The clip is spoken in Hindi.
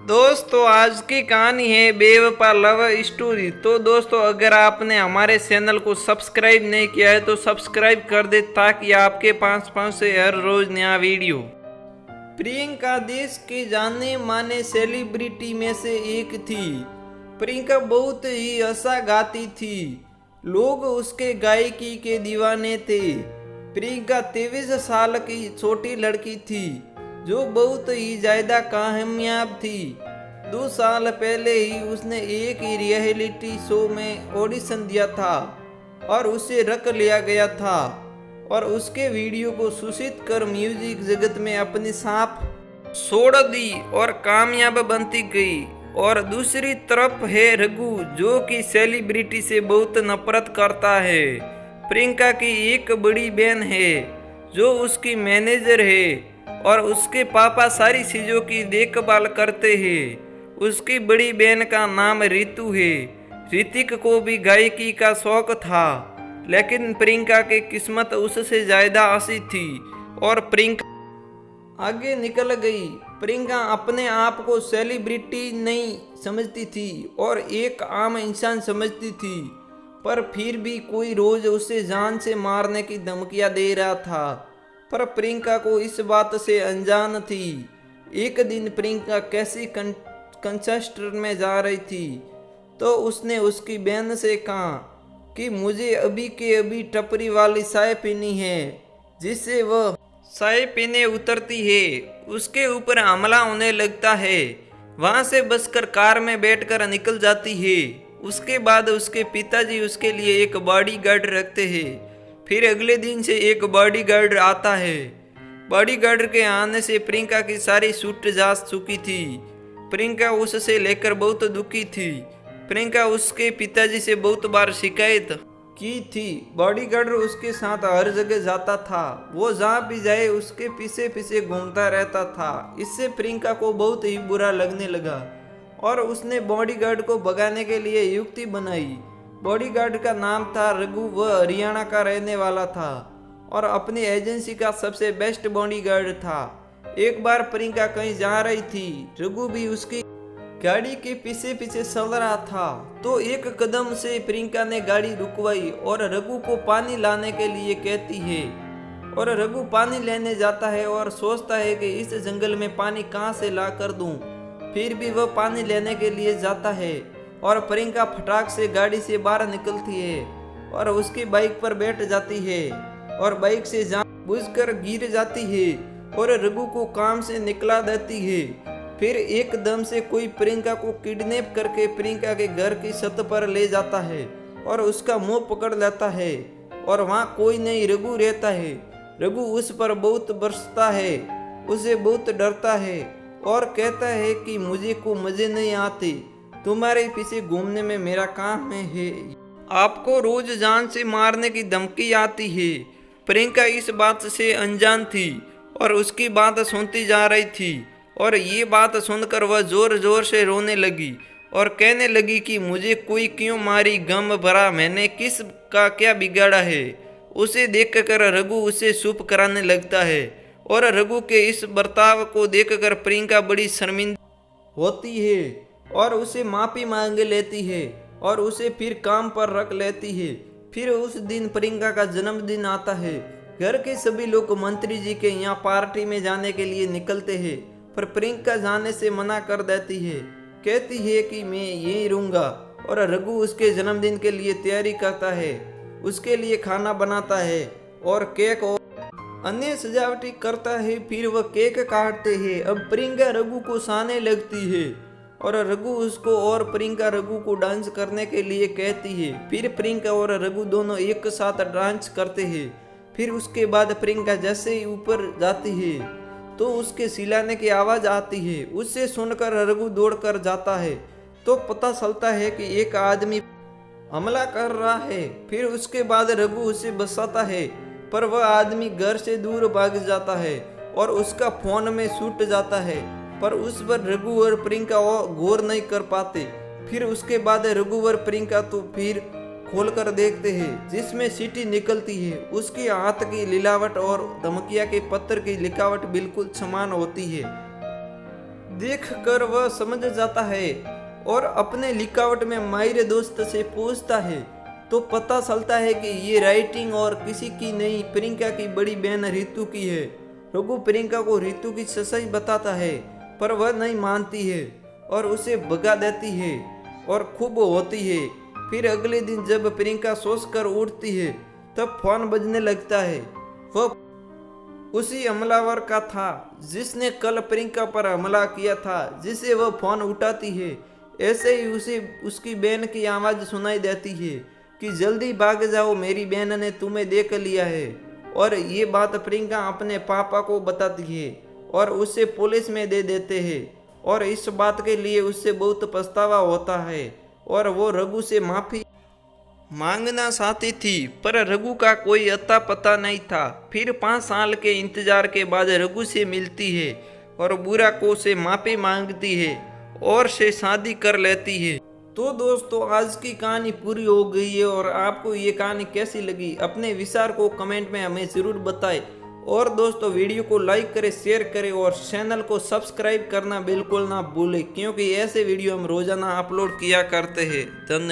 दोस्तों आज की कहानी है बेवफा लव स्टोरी। तो दोस्तों अगर आपने हमारे चैनल को सब्सक्राइब नहीं किया है तो सब्सक्राइब कर दे ताकि आपके पास पहुंचे हर रोज नया वीडियो। प्रियंका देश के जाने माने सेलिब्रिटी में से एक थी। प्रियंका बहुत ही अच्छा गाती थी। लोग उसके गायकी के दीवाने थे। प्रियंका 23 साल की छोटी लड़की थी जो बहुत ही ज्यादा कामयाब थी। 2 साल पहले ही उसने एक ही रियलिटी शो में ऑडिशन दिया था और उसे रख लिया गया था और उसके वीडियो को सूचित कर म्यूजिक जगत में अपनी छाप छोड़ दी और कामयाब बनती गई। और दूसरी तरफ है रघु जो कि सेलिब्रिटी से बहुत नफरत करता है। प्रियंका की एक बड़ी बहन है जो उसकी मैनेजर है और उसके पापा सारी चीज़ों की देखभाल करते हैं। उसकी बड़ी बहन का नाम रितु है। ऋतिक को भी गायकी का शौक था लेकिन प्रियंका की किस्मत उससे ज़्यादा अच्छी थी और प्रियंका आगे निकल गई। प्रियंका अपने आप को सेलिब्रिटी नहीं समझती थी और एक आम इंसान समझती थी, पर फिर भी कोई रोज उसे जान से मारने की धमकियां दे रहा था। पर प्रियंका को इस बात से अनजान थी। एक दिन प्रियंका कैसी कंसर्ट में जा रही थी तो उसने उसकी बहन से कहा कि मुझे अभी के अभी टपरी वाली चाय पीनी है। जिससे वह चाय पीने उतरती है उसके ऊपर हमला होने लगता है। वहां से बसकर कार में बैठकर निकल जाती है। उसके बाद उसके पिताजी उसके लिए एक बॉडीगार्ड रखते हैं। फिर अगले दिन से एक बॉडीगार्ड आता है। बॉडीगार्ड के आने से प्रियंका की सारी छूट जा चुकी थी। प्रियंका उससे लेकर बहुत दुखी थी। प्रियंका उसके पिताजी से बहुत बार शिकायत की थी। बॉडीगार्ड उसके साथ हर जगह जाता था। वो जहाँ भी जाए उसके पीछे पीछे घूमता रहता था। इससे प्रियंका को बहुत ही बुरा लगने लगा और उसने बॉडीगार्ड को भगाने के लिए युक्ति बनाई। बॉडीगार्ड का नाम था रघु। वह हरियाणा का रहने वाला था और अपनी एजेंसी का सबसे बेस्ट बॉडीगार्ड था। एक बार प्रियंका कहीं जा रही थी। रघु भी उसकी गाड़ी के पीछे पीछे चल रहा था तो एक कदम से प्रियंका ने गाड़ी रुकवाई और रघु को पानी लाने के लिए कहती है। और रघु पानी लेने जाता है और सोचता है कि इस जंगल में पानी कहाँ से ला कर दूं। फिर भी वह पानी लेने के लिए जाता है और प्रियंका फटाक से गाड़ी से बाहर निकलती है और उसकी बाइक पर बैठ जाती है और बाइक से जानबूझकर गिर जाती है और रघु को काम से निकला देती है। फिर एकदम से कोई प्रियंका को किडनैप करके प्रियंका के घर की छत पर ले जाता है और उसका मुंह पकड़ लेता है और वहाँ कोई नहीं रघु रहता है। रघु उस पर बहुत बरसता है, उसे बहुत डरता है और कहता है कि मुझे को मजे नहीं आते, तुम्हारे पीछे घूमने में मेरा काम है। आपको रोज जान से मारने की धमकी आती है। प्रियंका इस बात से अनजान थी और उसकी बात सुनती जा रही थी और ये बात सुनकर वह जोर जोर से रोने लगी और कहने लगी कि मुझे कोई क्यों मारी, गम भरा, मैंने किस का क्या बिगाड़ा है। उसे देखकर रघु उसे चुप कराने लगता है और रघु के इस बर्ताव को देखकर प्रियंका बड़ी शर्मिंदा होती है और उसे माफी मांग लेती है और उसे फिर काम पर रख लेती है। फिर उस दिन प्रियंका का जन्मदिन आता है। घर के सभी लोग मंत्री जी के यहाँ पार्टी में जाने के लिए निकलते हैं, पर प्रियंका जाने से मना कर देती है। कहती है कि मैं यहीं रहूँगा और रघु उसके जन्मदिन के लिए तैयारी करता है, उसके लिए खाना बनाता है और केक और अन्य सजावटी करता है। फिर वह केक काटते हैं। अब प्रियंका रघु को साने लगती है और रघु उसको और प्रियंका रघु को डांस करने के लिए कहती है। फिर प्रियंका और रघु दोनों एक साथ डांस करते हैं। फिर उसके बाद प्रियंका जैसे ही ऊपर जाती है तो उसके चिल्लाने की आवाज़ आती है। उससे सुनकर रघु दौड़कर जाता है तो पता चलता है कि एक आदमी हमला कर रहा है। फिर उसके बाद रघु उसे बचाता है पर वह आदमी घर से दूर भाग जाता है और उसका फोन में छूट जाता है, पर उस पर रघु और प्रियंका गौर नहीं कर पाते। फिर उसके बाद रघु और प्रियंका तो फिर खोलकर देखते हैं जिसमें सीटी निकलती है। उसके हाथ की लिलावट और धमकिया के पत्थर की लिखावट बिल्कुल समान होती है। देखकर वह समझ जाता है और अपने लिखावट में माहिर दोस्त से पूछता है तो पता चलता है कि ये राइटिंग और किसी की नहीं, प्रियंका की बड़ी बहन रितु की है। रघु प्रियंका को रितु की सच्चाई बताता है पर वह नहीं मानती है और उसे भगा देती है और खूब होती है। फिर अगले दिन जब प्रियंका सोचकर उठती है तब फोन बजने लगता है। वह उसी हमलावर का था जिसने कल प्रियंका पर हमला किया था, जिसे वह फोन उठाती है। ऐसे ही उसे उसकी बहन की आवाज़ सुनाई देती है कि जल्दी भाग जाओ, मेरी बहन ने तुम्हें देख लिया है। और ये बात प्रियंका अपने पापा को बताती है और उसे पुलिस में दे देते हैं और इस बात के लिए उससे बहुत पछतावा होता है और वो रघु से माफ़ी मांगना चाहती थी पर रघु का कोई अता पता नहीं था। फिर 5 साल के इंतजार के बाद रघु से मिलती है और बुरा को से माफ़ी मांगती है और से शादी कर लेती है। तो दोस्तों आज की कहानी पूरी हो गई है और आपको ये कहानी कैसी लगी अपने विचार को कमेंट में हमें ज़रूर बताएं। और दोस्तों वीडियो को लाइक करें, शेयर करें और चैनल को सब्सक्राइब करना बिल्कुल ना भूलें क्योंकि ऐसे वीडियो हम रोजाना अपलोड किया करते हैं। धन्यवाद।